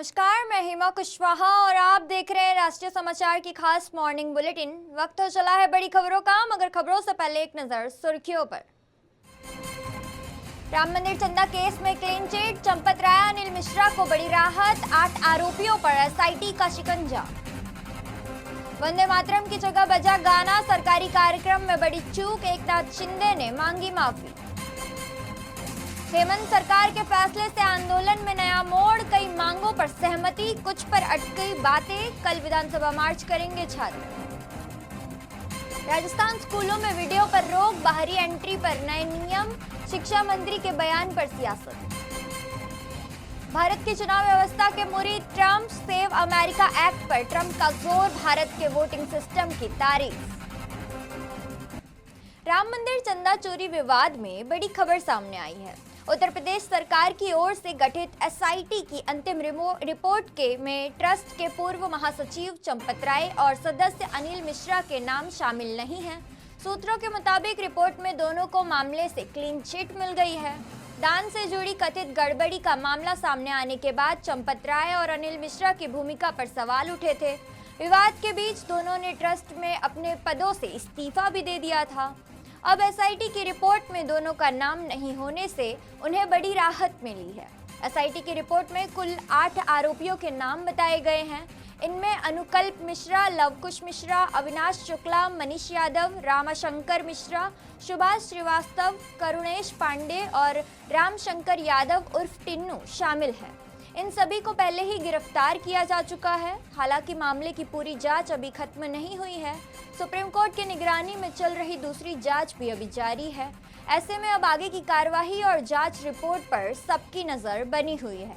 नमस्कार, मैं हेमा कुशवाहा और आप देख रहे हैं राष्ट्रीय समाचार की खास मॉर्निंग बुलेटिन। वक्त हो चला है बड़ी खबरों का, मगर खबरों से पहले एक नजर सुर्खियों पर। राम मंदिर चंदा केस में क्लीन चिट, चंपत राय अनिल मिश्रा को बड़ी राहत, 8 आरोपियों पर एसआईटी का शिकंजा। वंदे मातरम की जगह बजा गाना, सरकारी कार्यक्रम में बड़ी चूक, एकनाथ शिंदे ने मांगी माफी। हेमंत सरकार के फैसले से आंदोलन में नया मोड़, कई मांगों पर सहमति, कुछ पर अटकी बातें, कल विधानसभा मार्च करेंगे छात्र। राजस्थान स्कूलों में वीडियो पर रोक, बाहरी एंट्री पर नए नियम, शिक्षा मंत्री के बयान पर सियासत। भारत की चुनाव व्यवस्था के मुरीद ट्रंप, सेव अमेरिका एक्ट पर ट्रंप का जोर, भारत के वोटिंग सिस्टम की तारीफ। राम मंदिर चंदा चोरी विवाद में बड़ी खबर सामने आई है। उत्तर प्रदेश सरकार की ओर से गठित एसआईटी की अंतिम रिपोर्ट में ट्रस्ट के पूर्व महासचिव चंपत राय और सदस्य अनिल मिश्रा के नाम शामिल नहीं हैं। सूत्रों के मुताबिक रिपोर्ट में दोनों को मामले से क्लीन चिट मिल गई है। दान से जुड़ी कथित गड़बड़ी का मामला सामने आने के बाद चंपत राय और अनिल मिश्रा की भूमिका पर सवाल उठे थे। विवाद के बीच दोनों ने ट्रस्ट में अपने पदों से इस्तीफा भी दे दिया था। अब एसआईटी की रिपोर्ट में दोनों का नाम नहीं होने से उन्हें बड़ी राहत मिली है। एसआईटी की रिपोर्ट में कुल 8 आरोपियों के नाम बताए गए हैं। इनमें अनुकल्प मिश्रा, लवकुश मिश्रा, अविनाश शुक्ला, मनीष यादव, रामाशंकर मिश्रा, सुभाष श्रीवास्तव, करुणेश पांडे और रामशंकर यादव उर्फ टिन्नू शामिल हैं। इन सभी को पहले ही गिरफ्तार किया जा चुका है। हालांकि मामले की पूरी जांच अभी खत्म नहीं हुई है। सुप्रीम कोर्ट की निगरानी में चल रही दूसरी जांच भी अभी जारी है। ऐसे में अब आगे की कार्यवाही और जांच रिपोर्ट पर सबकी नजर बनी हुई है।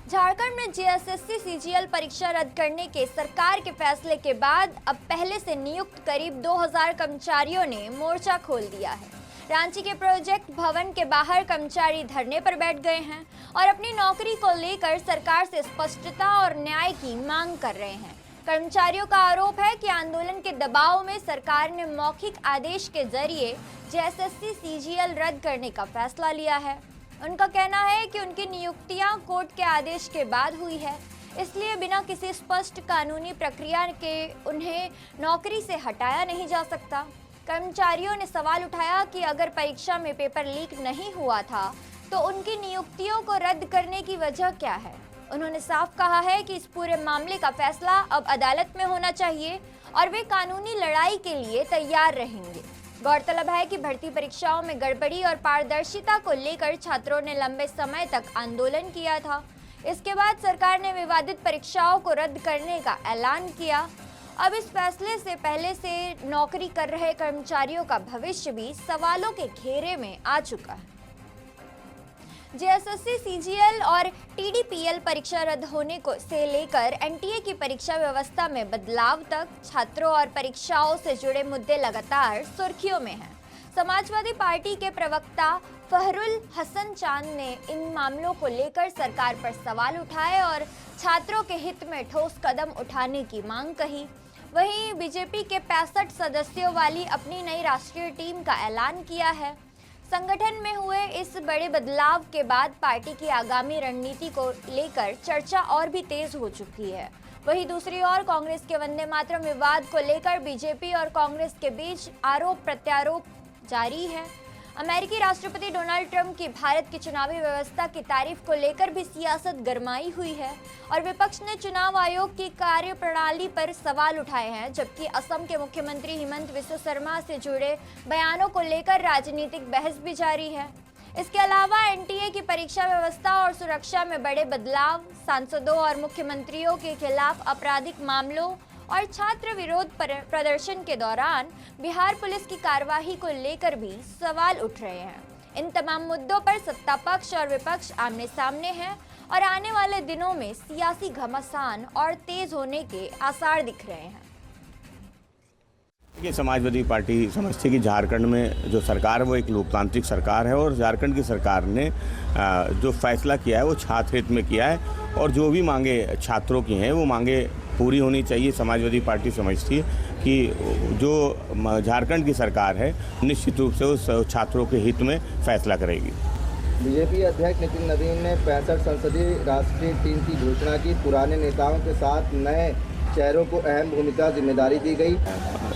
झारखंड में जेएसएससी सीजीएल परीक्षा रद्द करने के सरकार के फैसले के बाद अब पहले से नियुक्त करीब 2000 कर्मचारियों ने मोर्चा खोल दिया है। रांची के प्रोजेक्ट भवन के बाहर कर्मचारी धरने पर बैठ गए हैं और अपनी नौकरी को लेकर सरकार से स्पष्टता और न्याय की मांग कर रहे हैं। कर्मचारियों का आरोप है कि आंदोलन के दबाव में सरकार ने मौखिक आदेश के जरिए जेएसएससी सीजीएल रद्द करने का फैसला लिया है। उनका कहना है कि उनकी नियुक्तियां कोर्ट के आदेश के बाद हुई है, इसलिए बिना किसी स्पष्ट कानूनी प्रक्रिया के उन्हें नौकरी से हटाया नहीं जा सकता। कर्मचारियों ने सवाल उठाया कि अगर परीक्षा में पेपर लीक नहीं हुआ था तो उनकी नियुक्तियों को रद्द करने की वजह क्या है। उन्होंने साफ कहा है कि इस पूरे मामले का फैसला अब अदालत में होना चाहिए और वे कानूनी लड़ाई के लिए तैयार रहेंगे। गौरतलब है कि भर्ती परीक्षाओं में गड़बड़ी और पारदर्शिता को लेकर छात्रों ने लंबे समय तक आंदोलन किया था। इसके बाद सरकार ने विवादित परीक्षाओं को रद्द करने का ऐलान किया। अब इस फैसले से पहले से नौकरी कर रहे कर्मचारियों का भविष्य भी सवालों के घेरे में आ चुका है। जेएसएससी सीजीएल और टीडीपीएल परीक्षा रद्द होने को से लेकर एनटीए की परीक्षा व्यवस्था में बदलाव तक छात्रों और परीक्षाओं से जुड़े मुद्दे लगातार सुर्खियों में हैं। समाजवादी पार्टी के प्रवक्ता फहरुल हसन चांद ने इन मामलों को लेकर सरकार पर सवाल उठाए और छात्रों के हित में ठोस कदम उठाने की मांग कही। वहीं बीजेपी के 65 सदस्यों वाली अपनी नई राष्ट्रीय टीम का ऐलान किया है। संगठन में हुए इस बड़े बदलाव के बाद पार्टी की आगामी रणनीति को लेकर चर्चा और भी तेज हो चुकी है। वहीं दूसरी ओर कांग्रेस के वंदे मातरम विवाद को लेकर बीजेपी और कांग्रेस के बीच आरोप प्रत्यारोप जारी है। अमेरिकी राष्ट्रपति डोनाल्ड ट्रंप की भारत की चुनावी व्यवस्था की तारीफ को लेकर भी सियासत गरमाई हुई है और विपक्ष ने चुनाव आयोग की कार्यप्रणाली पर सवाल उठाए हैं, जबकि असम के मुख्यमंत्री हिमंत बिस्वा शर्मा से जुड़े बयानों को लेकर राजनीतिक बहस भी जारी है। इसके अलावा एनटीए की परीक्षा व्यवस्था और सुरक्षा में बड़े बदलाव, सांसदों और मुख्यमंत्रियों के खिलाफ आपराधिक मामलों और छात्र विरोध प्रदर्शन के दौरान बिहार पुलिस की कार्यवाही को लेकर भी सवाल उठ रहे हैं। इन तमाम मुद्दों पर सत्ता पक्ष और विपक्ष आमने सामने हैं और आने वाले दिनों में सियासी घमासान और तेज होने के आसार दिख रहे हैं। ये समाजवादी पार्टी समझती है कि झारखंड में जो सरकार है वो एक लोकतांत्रिक सरकार है और झारखंड की सरकार ने जो फैसला किया है वो छात्र हित में किया है और जो भी मांगे छात्रों की हैं वो मांगे पूरी होनी चाहिए। समाजवादी पार्टी समझती है कि जो झारखंड की सरकार है निश्चित रूप से उस छात्रों के हित में फैसला करेगी। बीजेपी अध्यक्ष नितिन नवीन ने 65 संसदीय राष्ट्रीय टीम की घोषणा की। पुराने नेताओं के साथ नए चेहरों को अहम भूमिका जिम्मेदारी दी गई।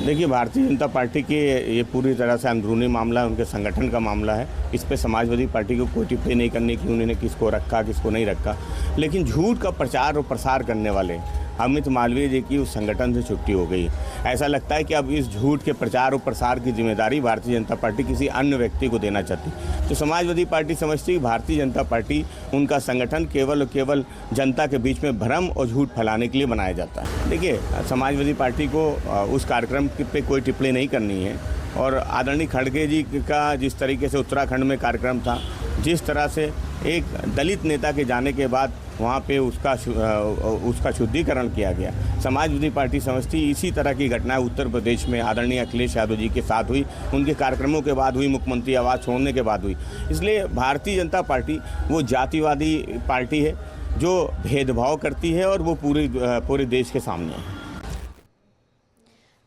देखिए, भारतीय जनता पार्टी के ये पूरी तरह से अंदरूनी मामला है, उनके संगठन का मामला है। इस पे समाजवादी पार्टी को कोई टिप्पणी नहीं करने की, उन्होंने किसको रखा किसको नहीं रखा। लेकिन झूठ का प्रचार और प्रसार करने वाले अमित मालवीय जी की उस संगठन से छुट्टी हो गई। ऐसा लगता है कि अब इस झूठ के प्रचार और प्रसार की जिम्मेदारी भारतीय जनता पार्टी किसी अन्य व्यक्ति को देना चाहती। तो समाजवादी पार्टी समझती है भारतीय जनता पार्टी, उनका संगठन केवल और केवल जनता के बीच में भ्रम और झूठ फैलाने के लिए बनाया जाता है। देखिए, समाजवादी पार्टी को उस कार्यक्रम पे कोई टिप्पणी नहीं करनी है। और आदरणीय खड़गे जी का जिस तरीके से उत्तराखंड में कार्यक्रम था, जिस तरह से एक दलित नेता के जाने के बाद वहाँ पे उसका शुद्धिकरण किया गया, समाजवादी पार्टी समझती इसी तरह की घटनाएं उत्तर प्रदेश में आदरणीय अखिलेश यादव जी के साथ हुई, उनके कार्यक्रमों के बाद हुई, मुख्यमंत्री आवास छोड़ने के बाद हुई। इसलिए भारतीय जनता पार्टी वो जातिवादी पार्टी है जो भेदभाव करती है और वो पूरे देश के सामने है।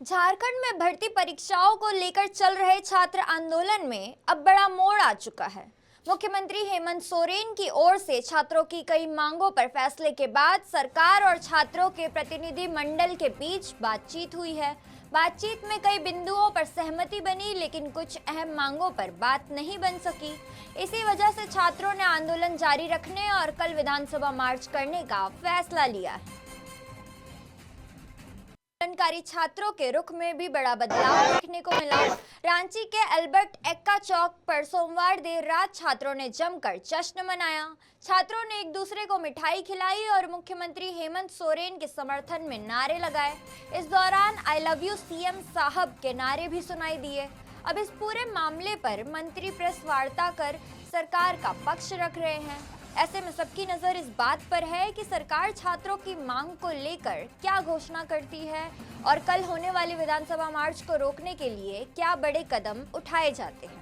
झारखंड में भर्ती परीक्षाओं को लेकर चल रहे छात्र आंदोलन में अब बड़ा मोड़ आ चुका है। मुख्यमंत्री हेमंत सोरेन की ओर से छात्रों की कई मांगों पर फैसले के बाद सरकार और छात्रों के प्रतिनिधि मंडल के बीच बातचीत हुई है। बातचीत में कई बिंदुओं पर सहमति बनी, लेकिन कुछ अहम मांगों पर बात नहीं बन सकी। इसी वजह से छात्रों ने आंदोलन जारी रखने और कल विधानसभा मार्च करने का फैसला लिया है। आंदोलनकारी छात्रों के रुख में भी बड़ा बदलाव देखने को मिला। रांची के अल्बर्ट एक्का चौक पर सोमवार देर रात छात्रों ने जमकर जश्न मनाया। छात्रों ने एक दूसरे को मिठाई खिलाई और मुख्यमंत्री हेमंत सोरेन के समर्थन में नारे लगाए। इस दौरान आई लव यू सीएम साहब के नारे भी सुनाई दिए। अब इस पूरे मामले पर मंत्री प्रेस वार्ता कर सरकार का पक्ष रख रहे हैं। ऐसे में सबकी नजर इस बात पर है कि सरकार छात्रों की मांग को लेकर क्या घोषणा करती है और कल होने वाली विधानसभा मार्च को रोकने के लिए क्या बड़े कदम उठाए जाते हैं।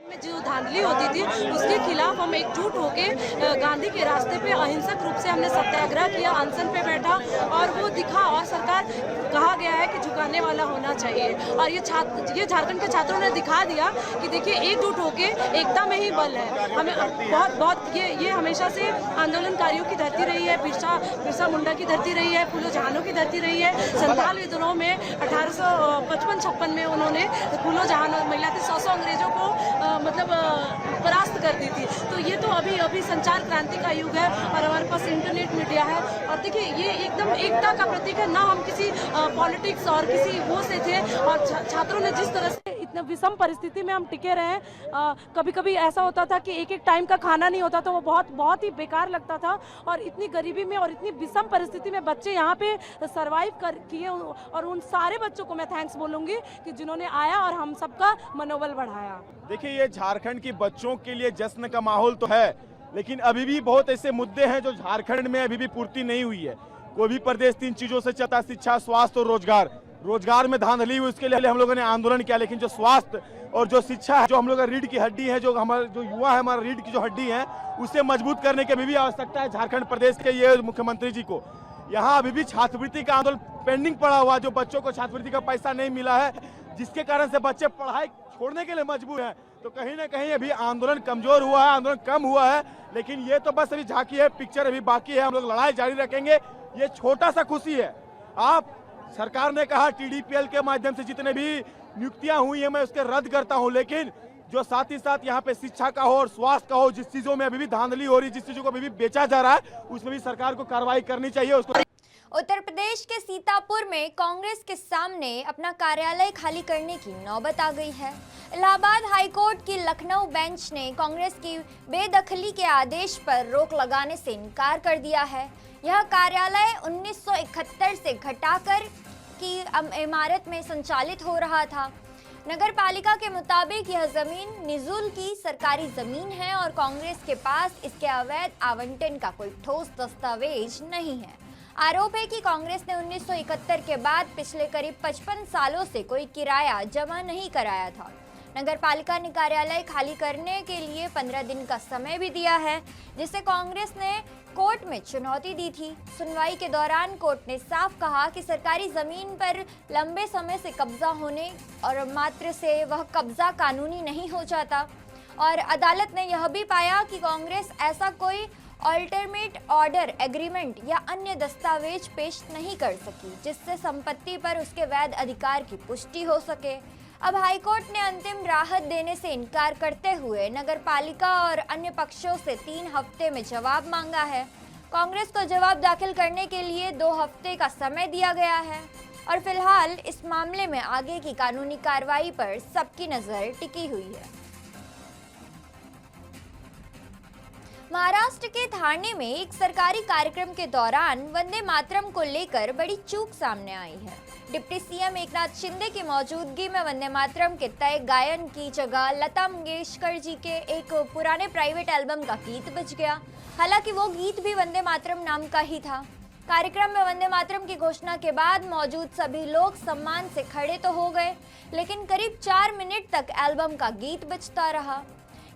में जो धांधली होती थी उसके खिलाफ हम एकजुट होकर गांधी के रास्ते पे अहिंसक रूप से हमने सत्याग्रह किया, अनशन पे बैठा और वो दिखा। और सरकार कहा गया है कि झुकाने वाला होना चाहिए और ये झारखंड के छात्रों ने दिखा दिया कि देखिए एकजुट होकर एकता में ही बल है। हमें बहुत ये हमेशा से आंदोलनकारियों की धरती रही है, बिरसा मुंडा की धरती रही है, फूलो जहानों की धरती रही है। संथाल विद्रोह में 1855-56 में उन्होंने फूलो जहान महिला थी, 100 अंग्रेजों को परास्त कर दी थी। तो ये तो अभी संचार क्रांति का युग है और हमारे पास इंटरनेट मीडिया है। और देखिए ये एकदम एकता का प्रतीक है। ना हम किसी पॉलिटिक्स और किसी वो से थे और छात्रों ने जिस तरह से इतने विषम परिस्थिति में हम टिके रहे। कभी कभी ऐसा होता था कि एक टाइम का खाना नहीं होता था, वो बहुत ही बेकार लगता था। और इतनी गरीबी में और इतनी विषम परिस्थिति में बच्चे यहाँ पे सरवाइव किए और उन सारे बच्चों को मैं थैंक्स बोलूंगी कि जिन्होंने आया और हम सबका मनोबल बढ़ाया। देखिए, ये झारखंड के बच्चों के लिए जश्न का माहौल तो है, लेकिन अभी भी बहुत ऐसे मुद्दे हैं जो झारखंड में अभी भी पूर्ति नहीं हुई है। कोई भी प्रदेश 3 चीजों से चलता, शिक्षा, स्वास्थ्य और रोजगार में धांधली हुई, उसके लिए हम लोगों ने आंदोलन किया। लेकिन जो स्वास्थ्य और जो शिक्षा है, जो हम लोग का रीढ़ की हड्डी है, जो हमारे जो युवा है, हमारा रीढ़ की जो हड्डी है, उसे मजबूत करने की अभी भी आवश्यकता है झारखंड प्रदेश के ये मुख्यमंत्री जी को। यहाँ अभी भी छात्रवृत्ति का आंदोलन पेंडिंग पड़ा हुआ, जो बच्चों को छात्रवृत्ति का पैसा नहीं मिला है, जिसके कारण से बच्चे पढ़ाई छोड़ने के लिए मजबूर हैं। तो कहीं ना कहीं अभी आंदोलन कमजोर हुआ है, आंदोलन कम हुआ है। लेकिन ये तो बस अभी झांकी है, पिक्चर अभी बाकी है। हम लोग लड़ाई जारी रखेंगे। ये छोटा सा खुशी है। सरकार ने कहा TDPL के माध्यम से जितने भी नियुक्तियां हुई है मैं उसके रद्द करता हूं, लेकिन जो साथ ही साथ यहाँ पे शिक्षा का हो और स्वास्थ्य का हो, जिस चीजों में अभी भी धांधली हो रही, जिस चीजों को अभी भी बेचा जा रहा है, उसमें भी सरकार को कार्रवाई करनी चाहिए। उसको उत्तर प्रदेश के सीतापुर में कांग्रेस के सामने अपना कार्यालय खाली करने की नौबत आ गई है। इलाहाबाद हाईकोर्ट की लखनऊ बेंच ने कांग्रेस की बेदखली के आदेश पर रोक लगाने से इनकार कर दिया है। यह कार्यालय 1971 से घटाकर की इमारत में संचालित हो रहा था। नगर पालिका के मुताबिक यह जमीन निजुल की सरकारी जमीन है और कांग्रेस के पास इसके अवैध आवंटन का कोई ठोस दस्तावेज नहीं है। आरोप है कि कांग्रेस ने 1971 के बाद पिछले करीब 55 सालों से कोई किराया जमा नहीं कराया था। नगर पालिका ने कार्यालय खाली करने के लिए 15 दिन का समय भी दिया है, जिसे कांग्रेस ने कोर्ट में चुनौती दी थी। सुनवाई के दौरान कोर्ट ने साफ कहा कि सरकारी जमीन पर लंबे समय से कब्जा होने और मात्र से वह कब्जा कानूनी नहीं हो जाता और अदालत ने यह भी पाया कि कांग्रेस ऐसा कोई अल्टरमेट ऑर्डर एग्रीमेंट या अन्य दस्तावेज पेश नहीं कर सकी जिससे संपत्ति पर उसके वैध अधिकार की पुष्टि हो सके। अब हाईकोर्ट ने अंतिम राहत देने से इनकार करते हुए नगरपालिका और अन्य पक्षों से 3 हफ्ते में जवाब मांगा है। कांग्रेस को जवाब दाखिल करने के लिए 2 हफ्ते का समय दिया गया है और फिलहाल इस मामले में आगे की कानूनी कार्रवाई पर सबकी नजर टिकी हुई है। महाराष्ट्र के ठाणे में एक सरकारी कार्यक्रम के दौरान वंदे मातरम को लेकर बड़ी चूक सामने आई है। डिप्टी सीएम एकनाथ शिंदे की मौजूदगी में वंदे मातरम के तय गायन की जगह लता मंगेशकर जी के एक पुराने प्राइवेट एल्बम का गीत बज गया। हालांकि वो गीत भी वंदे मातरम नाम का ही था। कार्यक्रम में वंदे मातरम की घोषणा के बाद मौजूद सभी लोग सम्मान से खड़े तो हो गए, लेकिन करीब 4 मिनट तक एल्बम का गीत बजता रहा।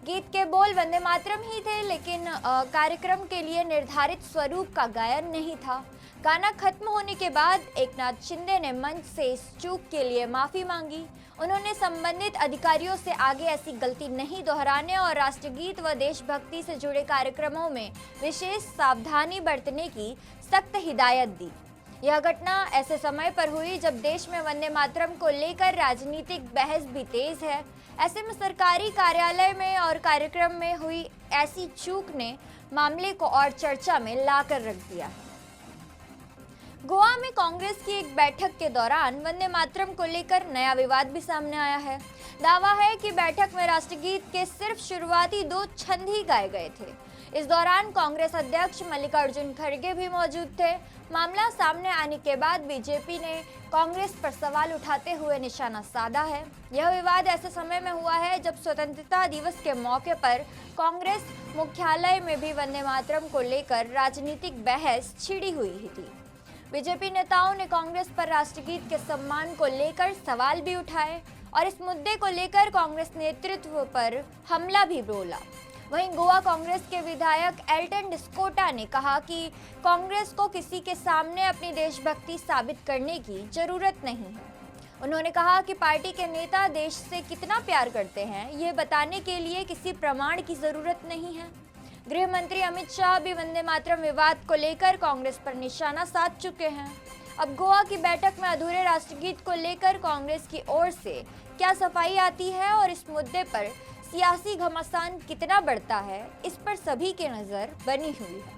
गीत के बोल वंदे मातरम ही थे, लेकिन कार्यक्रम के लिए निर्धारित स्वरूप का गायन नहीं था। गाना खत्म होने के बाद एकनाथ शिंदे ने मंच से इस चूक के लिए माफी मांगी। उन्होंने संबंधित अधिकारियों से आगे ऐसी गलती नहीं दोहराने और राष्ट्रगीत व देशभक्ति से जुड़े कार्यक्रमों में विशेष सावधानी बरतने की सख्त हिदायत दी। यह घटना ऐसे समय पर हुई जब देश में वंदे मातरम को लेकर राजनीतिक बहस भी तेज है। ऐसे में सरकारी कार्यालय में और कार्यक्रम में हुई ऐसी चूक ने मामले को और चर्चा में लाकर रख दिया है। गोवा में कांग्रेस की एक बैठक के दौरान वंदे मातरम को लेकर नया विवाद भी सामने आया है। दावा है कि बैठक में राष्ट्रगीत के सिर्फ शुरुआती 2 छंद ही गाए गए थे। इस दौरान कांग्रेस अध्यक्ष मल्लिकार्जुन खड़गे भी मौजूद थे। मामला सामने आने के बाद बीजेपी ने कांग्रेस पर सवाल उठाते हुए निशाना साधा है। यह विवाद ऐसे समय में हुआ है जब स्वतंत्रता दिवस के मौके पर कांग्रेस मुख्यालय में भी वंदे मातरम को लेकर राजनीतिक बहस छिड़ी हुई थी। बीजेपी नेताओं ने कांग्रेस पर राष्ट्रगीत के सम्मान को लेकर सवाल भी उठाए और इस मुद्दे को लेकर कांग्रेस नेतृत्व पर हमला भी बोला। वहीं गोवा कांग्रेस के विधायक एल्टन डिस्कोटा ने कहा कि कांग्रेस को किसी के सामने अपनी देशभक्ति साबित करने की जरूरत नहीं है। उन्होंने कहा कि पार्टी के नेता देश से कितना प्यार करते हैं, ये बताने के लिए किसी प्रमाण की जरूरत नहीं है। गृह मंत्री अमित शाह भी वंदे मातरम विवाद को लेकर कांग्रेस पर निशाना साध चुके हैं। अब गोवा की बैठक में अधूरे राष्ट्रगीत को लेकर कांग्रेस की ओर से क्या सफाई आती है और इस मुद्दे पर सियासी घमासान कितना बढ़ता है, इस पर सभी की नजर बनी हुई है।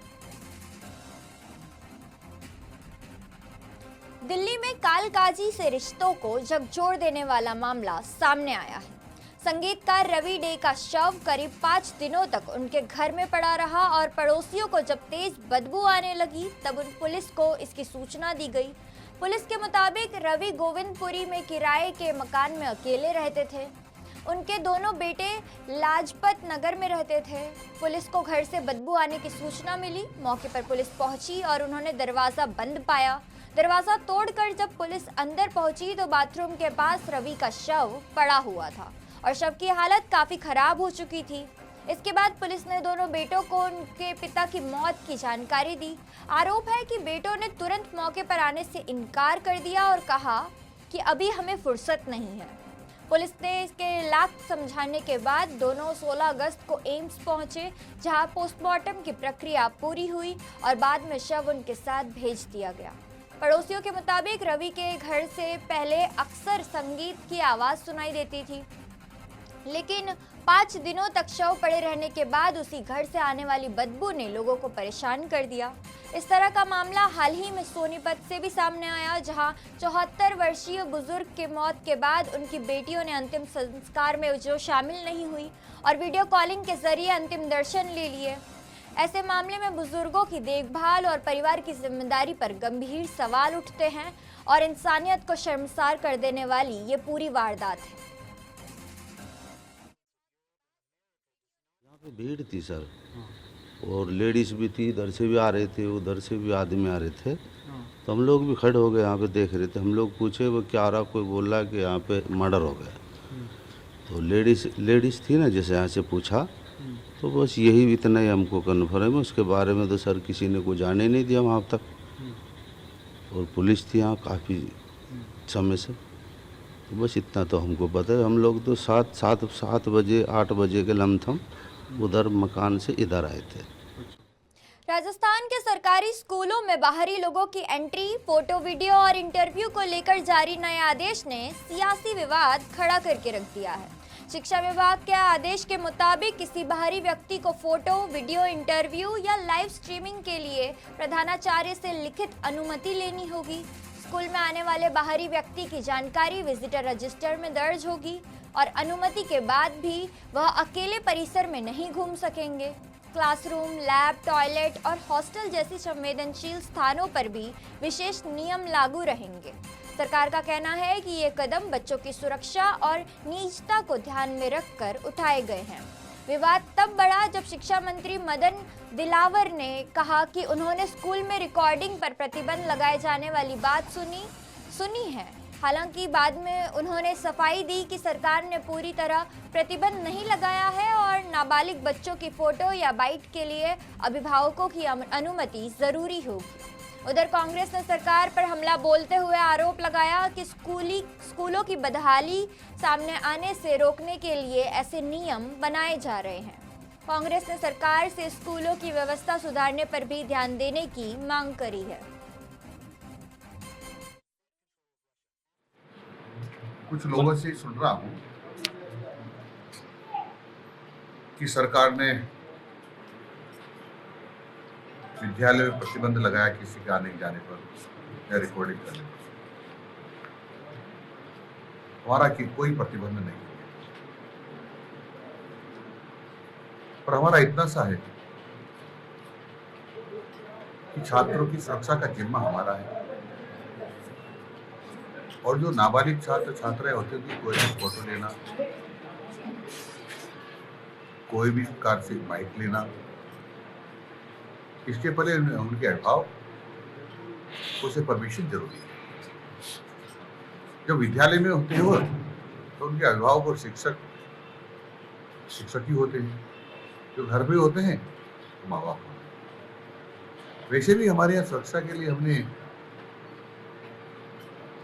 दिल्ली में कालकाजी से रिश्तों को झकझोर देने वाला मामला सामने आया है। संगीतकार रवि डे का शव करीब 5 दिनों तक उनके घर में पड़ा रहा और पड़ोसियों को जब तेज बदबू आने लगी तब उन पुलिस को इसकी सूचना दी गई। पुलिस के मुताबिक रवि गोविंदपुरी में किराए के मकान में अकेले रहते थे। उनके दोनों बेटे लाजपत नगर में रहते थे। पुलिस को घर से बदबू आने की सूचना मिली। मौके पर पुलिस पहुंची और उन्होंने दरवाजा बंद पाया। दरवाजा तोड़कर जब पुलिस अंदर पहुंची तो बाथरूम के पास रवि का शव पड़ा हुआ था और शव की हालत काफी खराब हो चुकी थी। इसके बाद पुलिस ने दोनों बेटों को उनके पिता की मौत की जानकारी दी। आरोप है कि बेटों ने तुरंत मौके पर आने से इनकार कर दिया और कहा कि अभी हमें फुर्सत नहीं है। पुलिस ने इसके लाख समझाने के बाद दोनों 16 अगस्त को एम्स पहुंचे, जहां पोस्टमार्टम की प्रक्रिया पूरी हुई और बाद में शव उनके साथ भेज दिया गया। पड़ोसियों के मुताबिक रवि के घर से पहले अक्सर संगीत की आवाज़ सुनाई देती थी, लेकिन 5 दिनों तक शव पड़े रहने के बाद उसी घर से आने वाली बदबू ने लोगों को परेशान कर दिया। इस तरह का मामला हाल ही में सोनीपत से भी सामने आया, जहां 74 वर्षीय बुजुर्ग की मौत के बाद उनकी बेटियों ने अंतिम संस्कार में जो शामिल नहीं हुई और वीडियो कॉलिंग के जरिए अंतिम दर्शन ले लिए। ऐसे मामले में बुजुर्गों की देखभाल और परिवार की जिम्मेदारी पर गंभीर सवाल उठते हैं और इंसानियत को शर्मसार कर देने वाली ये पूरी वारदात है। भीड़ थी सर, और लेडीज भी थी, इधर से भी आ रहे थे, उधर से भी आदमी आ रहे थे। तो हम लोग भी खड़े हो गए, यहाँ पे देख रहे थे। हम लोग पूछे वो क्या रहा, कोई बोल रहा कि यहाँ पे मर्डर हो गया। तो लेडीज थी ना, जैसे यहाँ से पूछा तो बस यही इतना ही हमको कन्फर्म है। उसके बारे में तो सर किसी ने कोई जाने नहीं दिया वहाँ तक। और पुलिस थी यहाँ काफ़ी समय से। तो बस इतना तो हमको पता है। हम लोग तो 7 बजे 8 बजे के लमथम उधर मकान से इधर आए थे। राजस्थान के सरकारी स्कूलों में बाहरी लोगों की एंट्री, फोटो, वीडियो और इंटरव्यू को लेकर जारी नए आदेश ने सियासी विवाद खड़ा करके रख दिया है। शिक्षा विभाग के आदेश के मुताबिक किसी बाहरी व्यक्ति को फोटो, वीडियो, इंटरव्यू या लाइव स्ट्रीमिंग के लिए प्रधानाचार्य से लिखित अनुमति लेनी होगी। स्कूल में आने वाले बाहरी व्यक्ति की जानकारी विजिटर रजिस्टर में दर्ज होगी और अनुमति के बाद भी वह अकेले परिसर में नहीं घूम सकेंगे। क्लासरूम, लैब, टॉयलेट और हॉस्टल जैसी संवेदनशील स्थानों पर भी विशेष नियम लागू रहेंगे। सरकार का कहना है कि ये कदम बच्चों की सुरक्षा और निजता को ध्यान में रखकर उठाए गए हैं। विवाद तब बढ़ा जब शिक्षा मंत्री मदन दिलावर ने कहा कि उन्होंने स्कूल में रिकॉर्डिंग पर प्रतिबंध लगाए जाने वाली बात सुनी है। हालांकि बाद में उन्होंने सफाई दी कि सरकार ने पूरी तरह प्रतिबंध नहीं लगाया है और नाबालिग बच्चों की फोटो या बाइट के लिए अभिभावकों की अनुमति जरूरी होगी। उधर कांग्रेस ने सरकार पर हमला बोलते हुए आरोप लगाया कि स्कूलों की बदहाली सामने आने से रोकने के लिए ऐसे नियम बनाए जा रहे हैं। कांग्रेस ने सरकार से स्कूलों की व्यवस्था सुधारने पर भी ध्यान देने की मांग करी है। कुछ लोगों से सुन रहा हूं कि सरकार ने विद्यालय में प्रतिबंध लगाया किसी के आने जाने पर या रिकॉर्डिंग करने पर। हमारा कि कोई प्रतिबंध नहीं है, पर हमारा इतना सा है कि छात्रों की सुरक्षा का जिम्मा हमारा है और जो नाबालिग छात्र छात्राएं होते हैं कोई भी फोटो लेना, कोई भी कार से बाइक लेना, इसके पहले उनके अभिभावक उसे परमिशन जरूरी है। जो विद्यालय में होते हो तो उनके अभिभावक और शिक्षक ही होते हैं। जो घर में होते हैं तो माँ बाप होते हैं। वैसे भी हमारे यहाँ सुरक्षा के लिए हमने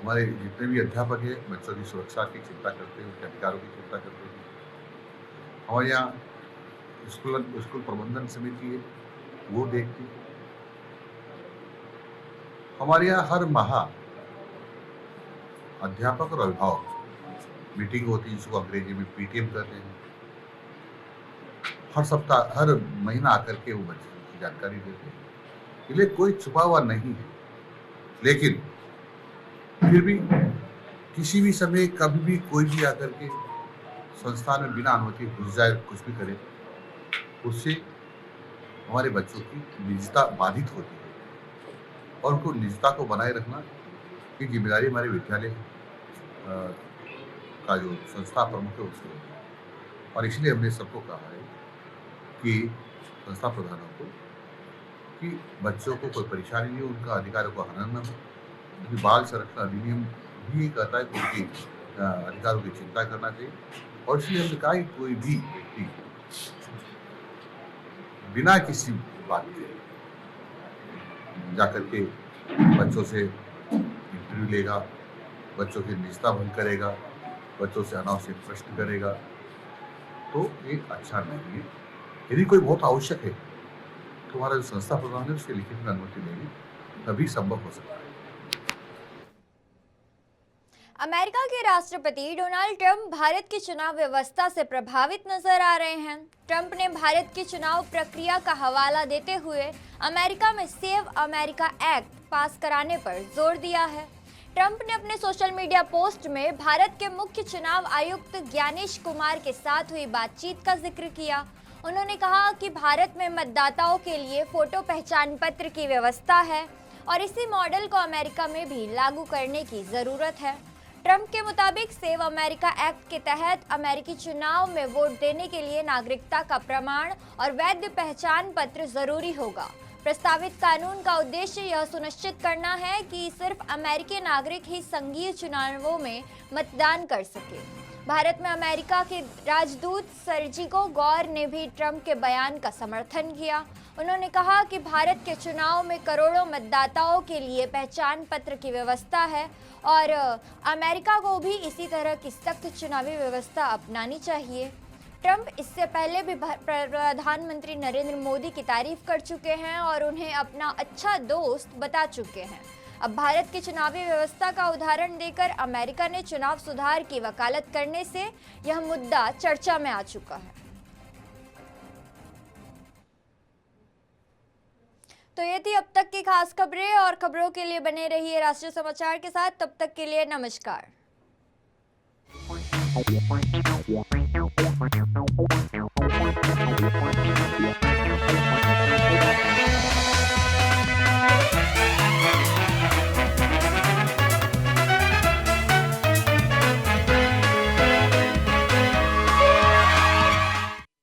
हमारे जितने भी अध्यापक हैं बच्चों की सुरक्षा की चिंता करते हैं, उनके अधिकारों की चिंता करते हैं। हमारे यहाँ स्कूल प्रबंधन समिति है, वो देखती। हमारे यहाँ हर माह अध्यापक और अभिभावक मीटिंग होती है, जिसको अंग्रेजी में पीटीएम कहते हैं। हर सप्ताह, हर महीना आकर के वो बच्चों की जानकारी देते हैं। इसलिए कोई छुपा हुआ नहीं है, लेकिन फिर भी किसी भी समय कभी भी कोई भी आकर के संस्थान में बिना अनुमति घुस जाए, कुछ भी करे, उससे हमारे बच्चों की निजता बाधित होती है और उनको निजता को बनाए रखना की जिम्मेदारी हमारे विद्यालय का जो संस्था प्रमुख है उसको है। और इसलिए हमने सबको कहा है कि संस्था प्रधानों को कि बच्चों को कोई परेशानी नहीं हो, उनका अधिकारों को हनन न हो। क्योंकि बाल संरक्षण अधिनियम भी कहता है कि उनकी अधिकारों की चिंता करना चाहिए। और इसलिए हमने कहा कि कोई भी व्यक्ति बिना किसी बात के जाकर के बच्चों से इंटरव्यू लेगा, बच्चों की निजता भंग करेगा, बच्चों से अनावश्यक प्रश्न करेगा, तो ये अच्छा नहीं है। यदि कोई बहुत आवश्यक है तो हमारा जो संस्था प्रधान है उसके लिखित में अनुमति लेगी, तभी संभव हो सकता है। अमेरिका के राष्ट्रपति डोनाल्ड ट्रंप भारत की चुनाव व्यवस्था से प्रभावित नजर आ रहे हैं। ट्रंप ने भारत की चुनाव प्रक्रिया का हवाला देते हुए अमेरिका में सेव अमेरिका एक्ट पास कराने पर जोर दिया है। ट्रंप ने अपने सोशल मीडिया पोस्ट में भारत के मुख्य चुनाव आयुक्त ज्ञानेश कुमार के साथ हुई बातचीत का जिक्र किया। उन्होंने कहा कि भारत में मतदाताओं के लिए फोटो पहचान पत्र की व्यवस्था है और इसी मॉडल को अमेरिका में भी लागू करने की जरूरत है। ट्रंप के मुताबिक सेव अमेरिका एक्ट के तहत अमेरिकी चुनाव में वोट देने के लिए नागरिकता का प्रमाण और वैध पहचान पत्र जरूरी होगा। प्रस्तावित कानून का उद्देश्य यह सुनिश्चित करना है कि सिर्फ अमेरिकी नागरिक ही संघीय चुनावों में मतदान कर सके। भारत में अमेरिका के राजदूत सर्जिको गौर ने भी ट्रंप के बयान का समर्थन किया। उन्होंने कहा कि भारत के चुनाव में करोड़ों मतदाताओं के लिए पहचान पत्र की व्यवस्था है और अमेरिका को भी इसी तरह की सख्त चुनावी व्यवस्था अपनानी चाहिए। ट्रंप इससे पहले भी प्रधानमंत्री नरेंद्र मोदी की तारीफ कर चुके हैं और उन्हें अपना अच्छा दोस्त बता चुके हैं। अब भारत की चुनावी व्यवस्था का उदाहरण देकर अमेरिका ने चुनाव सुधार की वकालत करने से यह मुद्दा चर्चा में आ चुका है। तो ये थी अब तक की खास खबरें और खबरों के लिए बने रहिए राष्ट्रीय समाचार के साथ। तब तक के लिए नमस्कार।